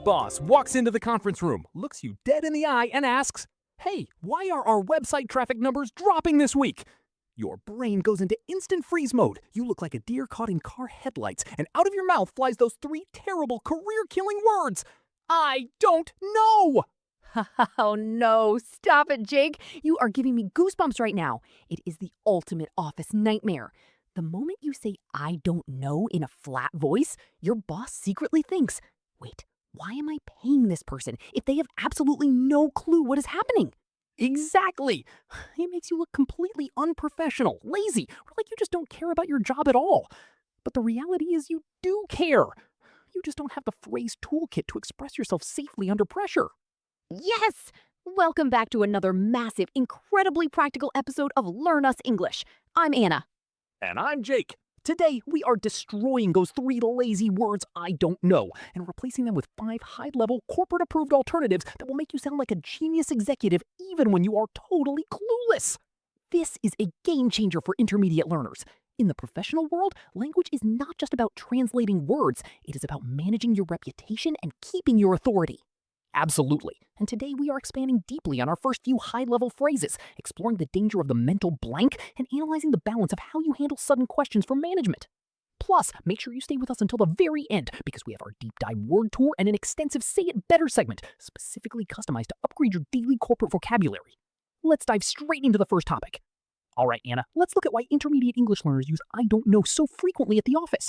boss walks into the conference room, looks you dead in the eye, and asks, "Hey, why are our website traffic numbers dropping this week?" Your brain goes into instant freeze mode. You look like a deer caught in car headlights, and out of your mouth flies those three terrible, career-killing words. I don't know! Oh no, stop it, Jake. You are giving me goosebumps right now. It is the ultimate office nightmare. The moment you say I don't know in a flat voice, your boss secretly thinks, wait, why am I paying this person if they have absolutely no clue what is happening? Exactly! It makes you look completely unprofessional, lazy, or like you just don't care about your job at all. But the reality is you do care. You just don't have the phrase toolkit to express yourself safely under pressure. Yes! Welcome back to another massive, incredibly practical episode of Learn Us English. I'm Anna. And I'm Jake. Today, we are destroying those three lazy words I don't know and replacing them with 5 high-level corporate-approved alternatives that will make you sound like a genius executive even when you are totally clueless. This is a game changer for intermediate learners. In the professional world, language is not just about translating words, it is about managing your reputation and keeping your authority. Absolutely. And today we are expanding deeply on our first few high-level phrases, exploring the danger of the mental blank and analyzing the balance of how you handle sudden questions from management. Plus, make sure you stay with us until the very end because we have our deep dive word tour and an extensive Say It Better segment, specifically customized to upgrade your daily corporate vocabulary. Let's dive straight into the first topic. All right, Anna, let's look at why intermediate English learners use I don't know so frequently at the office.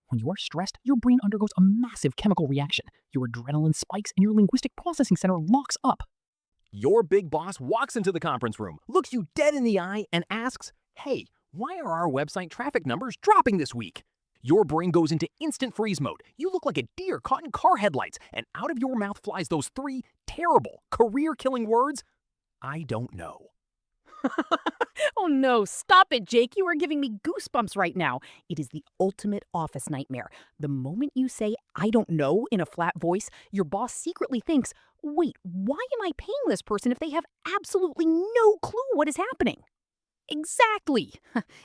When you are stressed, your brain undergoes a massive chemical reaction. Your adrenaline spikes and your linguistic processing center locks up. Your big boss walks into the conference room, looks you dead in the eye, and asks, "Hey, why are our website traffic numbers dropping this week?" Your brain goes into instant freeze mode. You look like a deer caught in car headlights, and out of your mouth flies those 3 terrible, career-killing words, I don't know. Oh no, stop it, Jake. You are giving me goosebumps right now. It is the ultimate office nightmare. The moment you say, I don't know, in a flat voice, your boss secretly thinks, wait, why am I paying this person if they have absolutely no clue what is happening? Exactly.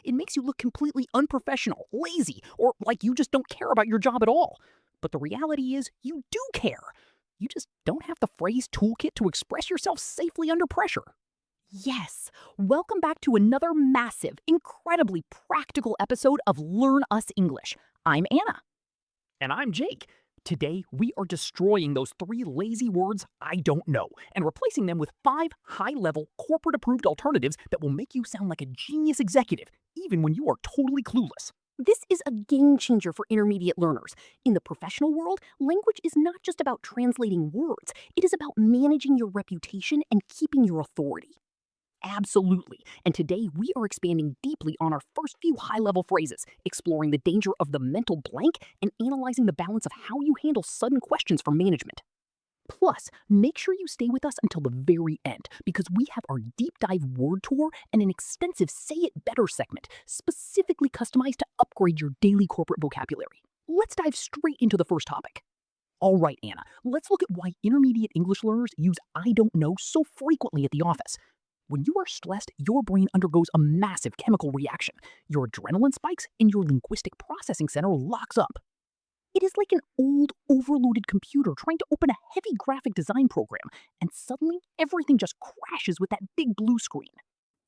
It makes you look completely unprofessional, lazy, or like you just don't care about your job at all. But the reality is, you do care. You just don't have the phrase toolkit to express yourself safely under pressure. Yes, welcome back to another massive, incredibly practical episode of Learn Us English. I'm Anna. And I'm Jake. Today, we are destroying those 3 lazy words I don't know and replacing them with 5 high-level, corporate-approved alternatives that will make you sound like a genius executive, even when you are totally clueless. This is a game changer for intermediate learners. In the professional world, language is not just about translating words, it is about managing your reputation and keeping your authority. Absolutely. And today we are expanding deeply on our first few high-level phrases, exploring the danger of the mental blank and analyzing the balance of how you handle sudden questions from management. Plus, make sure you stay with us until the very end because we have our deep dive word tour and an extensive Say It Better segment, specifically customized to upgrade your daily corporate vocabulary. Let's dive straight into the first topic. All right, Anna, let's look at why intermediate English learners use I don't know so frequently at the office. When you are stressed, your brain undergoes a massive chemical reaction. Your adrenaline spikes and your linguistic processing center locks up. It is like an old, overloaded computer trying to open a heavy graphic design program, and suddenly everything just crashes with that big blue screen.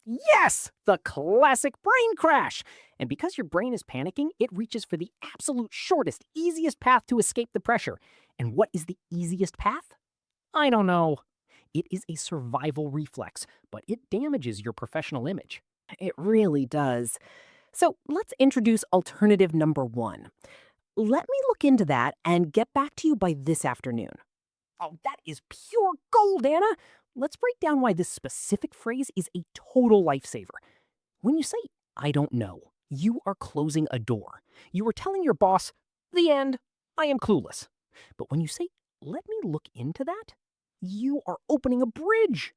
Yes! The classic brain crash! And because your brain is panicking, it reaches for the absolute shortest, easiest path to escape the pressure. And what is the easiest path? I don't know. It is a survival reflex, but it damages your professional image. It really does. So let's introduce alternative number 1. Let me look into that and get back to you by this afternoon. Oh, that is pure gold, Anna! Let's break down why this specific phrase is a total lifesaver. When you say, I don't know, you are closing a door. You are telling your boss, the end, I am clueless. But when you say, let me look into that, you are opening a bridge.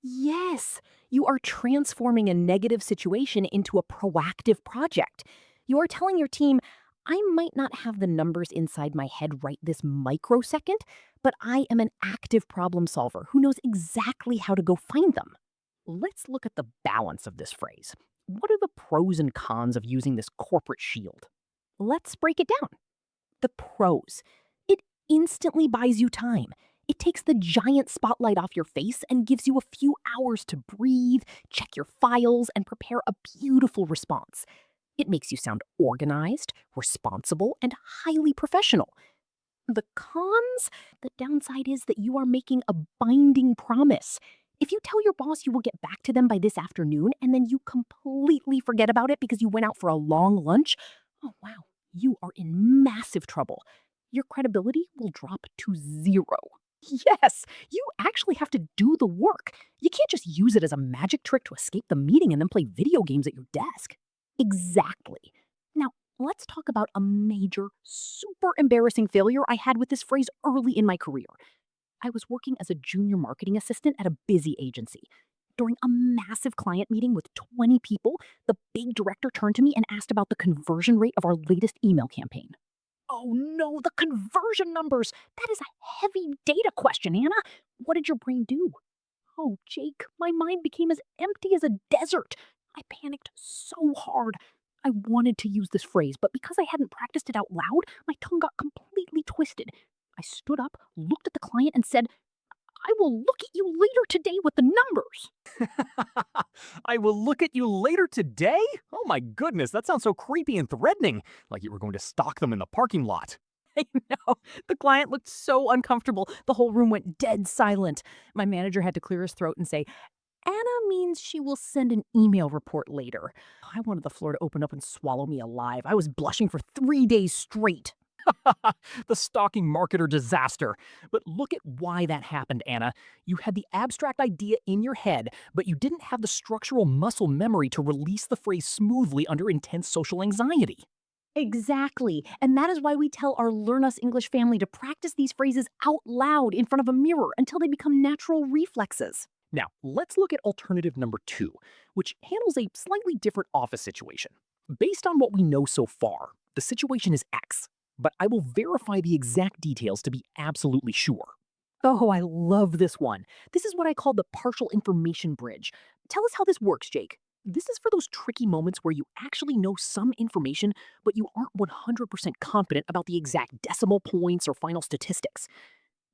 Yes, you are transforming a negative situation into a proactive project. You are telling your team, I might not have the numbers inside my head right this microsecond, but I am an active problem solver who knows exactly how to go find them. Let's look at the balance of this phrase. What are the pros and cons of using this corporate shield? Let's break it down. The pros. It instantly buys you time. It takes the giant spotlight off your face and gives you a few hours to breathe, check your files, and prepare a beautiful response. It makes you sound organized, responsible, and highly professional. The cons? The downside is that you are making a binding promise. If you tell your boss you will get back to them by this afternoon and then you completely forget about it because you went out for a long lunch, oh wow, you are in massive trouble. Your credibility will drop to zero. Yes, you actually have to do the work. You can't just use it as a magic trick to escape the meeting and then play video games at your desk. Exactly. Now, let's talk about a major, super embarrassing failure I had with this phrase early in my career. I was working as a junior marketing assistant at a busy agency. During a massive client meeting with 20 people, the big director turned to me and asked about the conversion rate of our latest email campaign. Oh no, the conversion numbers! That is a heavy data question, Anna. What did your brain do? Oh, Jake, my mind became as empty as a desert. I panicked so hard. I wanted to use this phrase, but because I hadn't practiced it out loud, my tongue got completely twisted. I stood up, looked at the client, and said, I will look at you later today with the numbers. I will look at you later today? Oh my goodness, that sounds so creepy and threatening, like you were going to stalk them in the parking lot. I know. The client looked so uncomfortable. The whole room went dead silent. My manager had to clear his throat and say, Anna means she will send an email report later. I wanted the floor to open up and swallow me alive. I was blushing for 3 days straight. The stalking marketer disaster. But look at why that happened, Anna. You had the abstract idea in your head, but you didn't have the structural muscle memory to release the phrase smoothly under intense social anxiety. Exactly. And that is why we tell our Learn Us English family to practice these phrases out loud in front of a mirror until they become natural reflexes. Now, let's look at alternative number 2, which handles a slightly different office situation. Based on what we know so far, the situation is X, but I will verify the exact details to be absolutely sure. Oh, I love this one. This is what I call the partial information bridge. Tell us how this works, Jake. This is for those tricky moments where you actually know some information, but you aren't 100% confident about the exact decimal points or final statistics.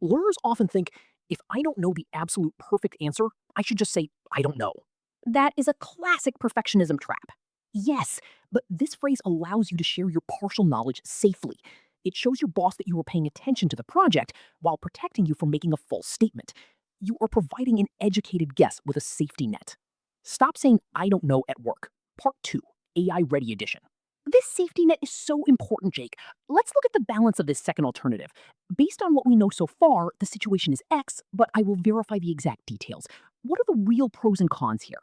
Learners often think, if I don't know the absolute perfect answer, I should just say, I don't know. That is a classic perfectionism trap. Yes, but this phrase allows you to share your partial knowledge safely. It shows your boss that you were paying attention to the project while protecting you from making a false statement. You are providing an educated guess with a safety net. Stop saying, I don't know at work. Part 2, AI Ready Edition. This safety net is so important, Jake. Let's look at the balance of this second alternative. Based on what we know so far, the situation is X, but I will verify the exact details. What are the real pros and cons here?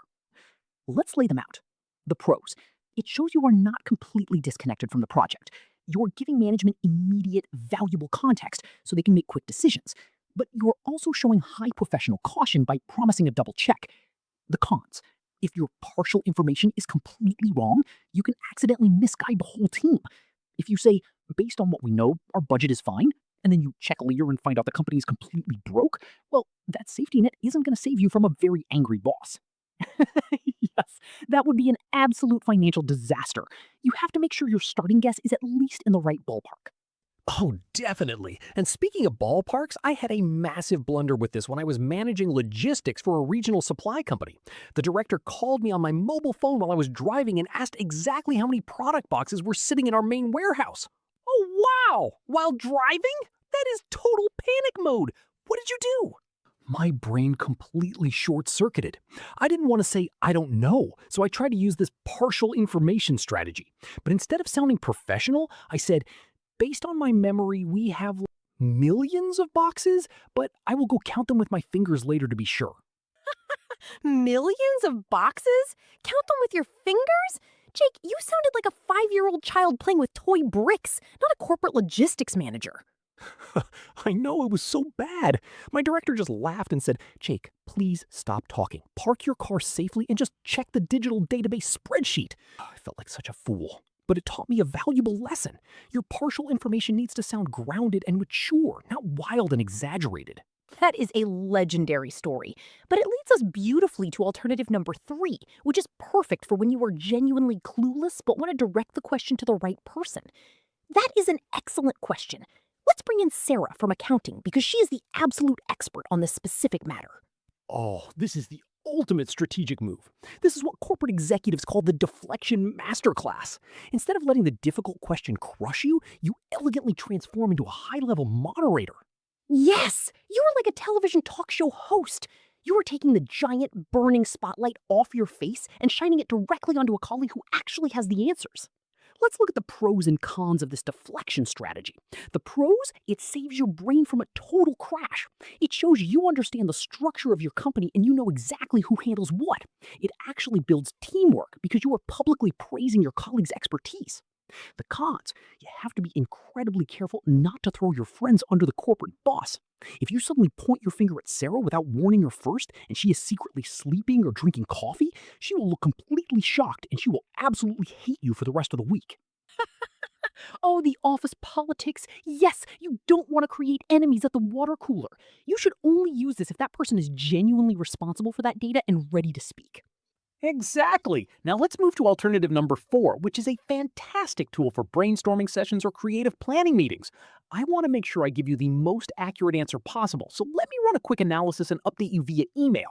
Let's lay them out. The pros. It shows you are not completely disconnected from the project. You're giving management immediate, valuable context so they can make quick decisions. But you're also showing high professional caution by promising a double check. The cons. If your partial information is completely wrong, you can accidentally misguide the whole team. If you say, based on what we know, our budget is fine, and then you check later and find out the company is completely broke, well, that safety net isn't going to save you from a very angry boss. Yes, that would be an absolute financial disaster. You have to make sure your starting guess is at least in the right ballpark. Oh, definitely. And speaking of ballparks, I had a massive blunder with this when I was managing logistics for a regional supply company. The director called me on my mobile phone while I was driving and asked exactly how many product boxes were sitting in our main warehouse. Oh, wow! While driving? That is total panic mode. What did you do? My brain completely short-circuited. I didn't want to say, I don't know, so I tried to use this partial information strategy. But instead of sounding professional, I said, based on my memory, we have millions of boxes, but I will go count them with my fingers later to be sure. Millions of boxes? Count them with your fingers? Jake, you sounded like a 5-year-old child playing with toy bricks, not a corporate logistics manager. I know, it was so bad. My director just laughed and said, Jake, please stop talking. Park your car safely and just check the digital database spreadsheet. I felt like such a fool. But it taught me a valuable lesson. Your partial information needs to sound grounded and mature, not wild and exaggerated. That is a legendary story, but it leads us beautifully to alternative number 3, which is perfect for when you are genuinely clueless but want to direct the question to the right person. That is an excellent question. Let's bring in Sarah from accounting because she is the absolute expert on this specific matter. Oh, this is the ultimate strategic move. This is what corporate executives call the deflection masterclass. Instead of letting the difficult question crush you, you elegantly transform into a high-level moderator. Yes, you are like a television talk show host. You are taking the giant burning spotlight off your face and shining it directly onto a colleague who actually has the answers. Let's look at the pros and cons of this deflection strategy. The pros, it saves your brain from a total crash. It shows you understand the structure of your company and you know exactly who handles what. It actually builds teamwork because you are publicly praising your colleagues' expertise. The cons, you have to be incredibly careful not to throw your friends under the corporate bus. If you suddenly point your finger at Sarah without warning her first and she is secretly sleeping or drinking coffee, she will look completely shocked and she will absolutely hate you for the rest of the week. Oh, the office politics. Yes, you don't want to create enemies at the water cooler. You should only use this if that person is genuinely responsible for that data and ready to speak. Exactly. Now let's move to alternative number 4, which is a fantastic tool for brainstorming sessions or creative planning meetings. I want to make sure I give you the most accurate answer possible, so let me run a quick analysis and update you via email.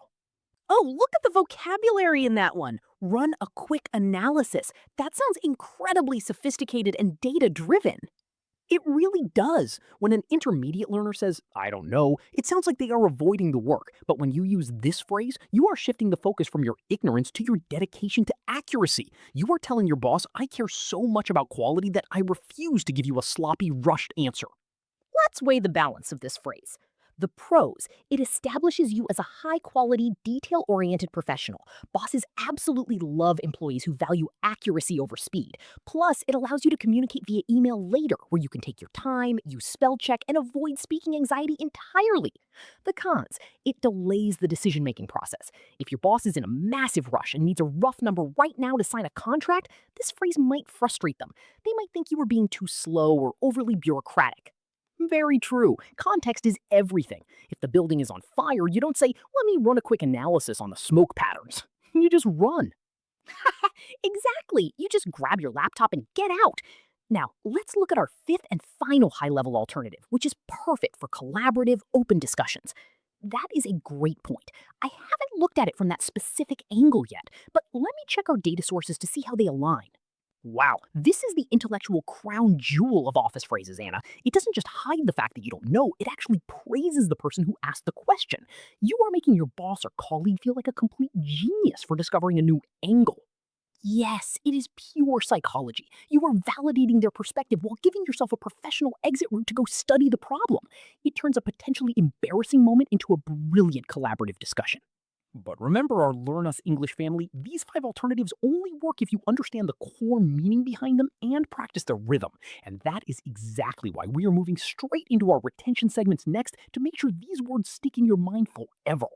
Oh, look at the vocabulary in that one. Run a quick analysis. That sounds incredibly sophisticated and data-driven. It really does. When an intermediate learner says, I don't know, it sounds like they are avoiding the work. But when you use this phrase, you are shifting the focus from your ignorance to your dedication to accuracy. You are telling your boss, I care so much about quality that I refuse to give you a sloppy, rushed answer. Let's weigh the balance of this phrase. The pros, it establishes you as a high-quality, detail-oriented professional. Bosses absolutely love employees who value accuracy over speed. Plus, it allows you to communicate via email later, where you can take your time, use spell check, and avoid speaking anxiety entirely. The cons, it delays the decision-making process. If your boss is in a massive rush and needs a rough number right now to sign a contract, this phrase might frustrate them. They might think you are being too slow or overly bureaucratic. Very true. Context is everything. If the building is on fire, you don't say, let me run a quick analysis on the smoke patterns. You just run. Exactly. You just grab your laptop and get out. Now, let's look at our fifth and final high-level alternative, which is perfect for collaborative, open discussions. That is a great point. I haven't looked at it from that specific angle yet, but let me check our data sources to see how they align. Wow, this is the intellectual crown jewel of office phrases, Anna. It doesn't just hide the fact that you don't know, it actually praises the person who asked the question. You are making your boss or colleague feel like a complete genius for discovering a new angle. Yes, it is pure psychology. You are validating their perspective while giving yourself a professional exit route to go study the problem. It turns a potentially embarrassing moment into a brilliant collaborative discussion. But remember our Learn Us English family, these 5 alternatives only work if you understand the core meaning behind them and practice the rhythm. And that is exactly why we are moving straight into our retention segments next to make sure these words stick in your mind forever.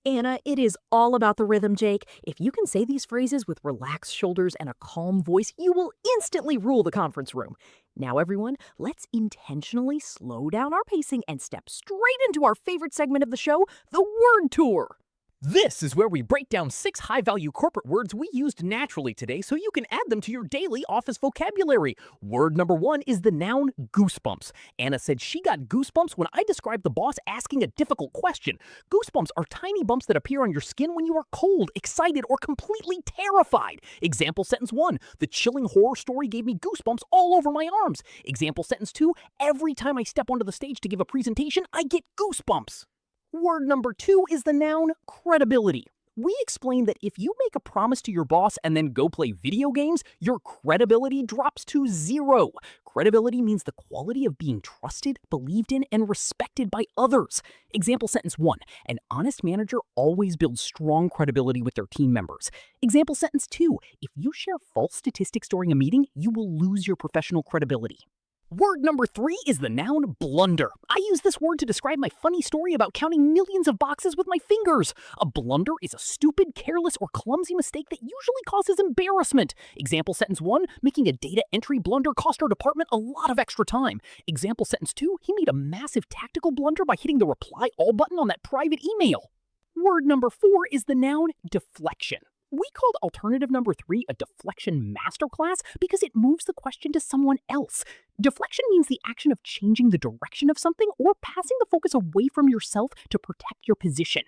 Anna, it is all about the rhythm, Jake. If you can say these phrases with relaxed shoulders and a calm voice, you will instantly rule the conference room. Now, everyone, let's intentionally slow down our pacing and step straight into our favorite segment of the show, the word tour. This is where we break down 6 high-value corporate words we used naturally today so you can add them to your daily office vocabulary. Word number 1 is the noun goosebumps. Anna said she got goosebumps when I described the boss asking a difficult question. Goosebumps are tiny bumps that appear on your skin when you are cold, excited, or completely terrified. Example sentence 1, the chilling horror story gave me goosebumps all over my arms. Example sentence 2, every time I step onto the stage to give a presentation, I get goosebumps. Word number 2 is the noun credibility. We explained that if you make a promise to your boss and then go play video games, your credibility drops to 0. Credibility means the quality of being trusted, believed in, and respected by others. Example sentence 1, an honest manager always builds strong credibility with their team members. Example sentence 2, if you share false statistics during a meeting, you will lose your professional credibility. Word number 3 is the noun blunder. I use this word to describe my funny story about counting millions of boxes with my fingers. A blunder is a stupid, careless, or clumsy mistake that usually causes embarrassment. Example sentence 1, making a data entry blunder cost our department a lot of extra time. Example sentence 2, he made a massive tactical blunder by hitting the reply all button on that private email. Word number 4 is the noun deflection. We called alternative number 3 a deflection masterclass because it moves the question to someone else. Deflection means the action of changing the direction of something or passing the focus away from yourself to protect your position.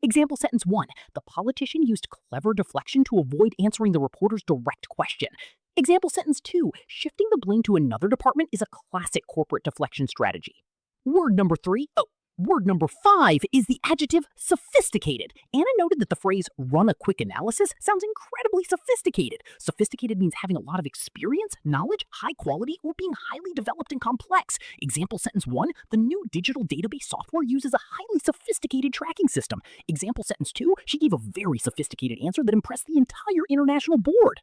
Example sentence 1. The politician used clever deflection to avoid answering the reporter's direct question. Example sentence 2. Shifting the blame to another department is a classic corporate deflection strategy. Word number 5 is the adjective sophisticated. Anna noted that the phrase run a quick analysis sounds incredibly sophisticated. Sophisticated means having a lot of experience, knowledge, high quality, or being highly developed and complex. Example sentence 1, the new digital database software uses a highly sophisticated tracking system. Example sentence 2, she gave a very sophisticated answer that impressed the entire international board.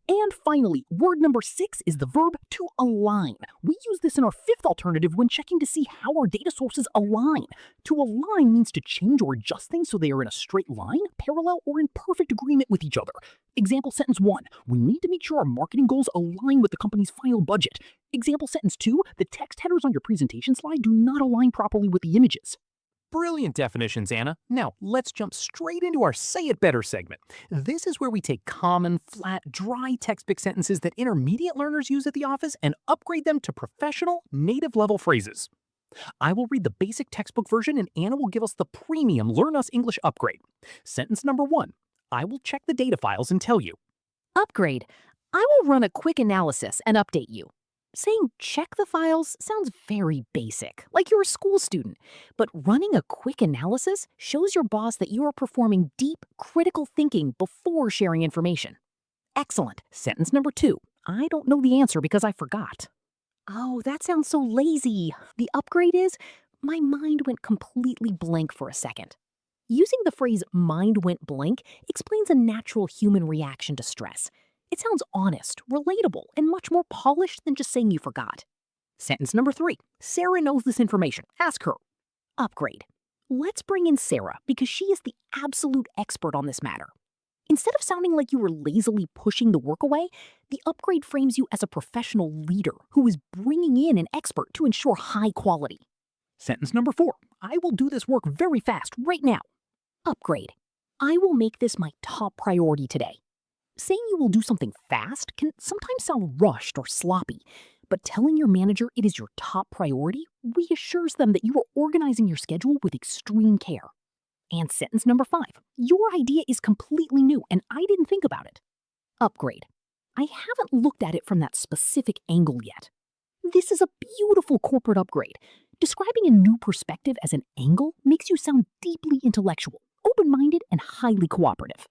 And finally, word number 6 is the verb to align. We use this in our 5th alternative when checking to see how our data sources align. To align means to change or adjust things so they are in a straight line, parallel, or in perfect agreement with each other. Example sentence 1, we need to make sure our marketing goals align with the company's final budget. Example sentence 2, the text headers on your presentation slide do not align properly with the images. Brilliant definitions, Anna. Now, let's jump straight into our Say It Better segment. This is where we take common, flat, dry textbook sentences that intermediate learners use at the office and upgrade them to professional, native-level phrases. I will read the basic textbook version and Anna will give us the premium Learn Us English upgrade. Sentence number 1. I will check the data files and tell you. Upgrade. I will run a quick analysis and update you. Saying check the files sounds very basic, like you're a school student. But running a quick analysis shows your boss that you are performing deep, critical thinking before sharing information. Excellent. Sentence number 2. I don't know the answer because I forgot. Oh, that sounds so lazy. The upgrade is, my mind went completely blank for a second. Using the phrase mind went blank explains a natural human reaction to stress. It sounds honest, relatable, and much more polished than just saying you forgot. Sentence number 3. Sarah knows this information. Ask her. Upgrade. Let's bring in Sarah because she is the absolute expert on this matter. Instead of sounding like you were lazily pushing the work away, the upgrade frames you as a professional leader who is bringing in an expert to ensure high quality. Sentence number 4. I will do this work very fast right now. Upgrade. I will make this my top priority today. Saying you will do something fast can sometimes sound rushed or sloppy, but telling your manager it is your top priority reassures them that you are organizing your schedule with extreme care. And sentence number 5. Your idea is completely new and I didn't think about it. Upgrade. I haven't looked at it from that specific angle yet. This is a beautiful corporate upgrade. Describing a new perspective as an angle makes you sound deeply intellectual, open-minded, and highly cooperative.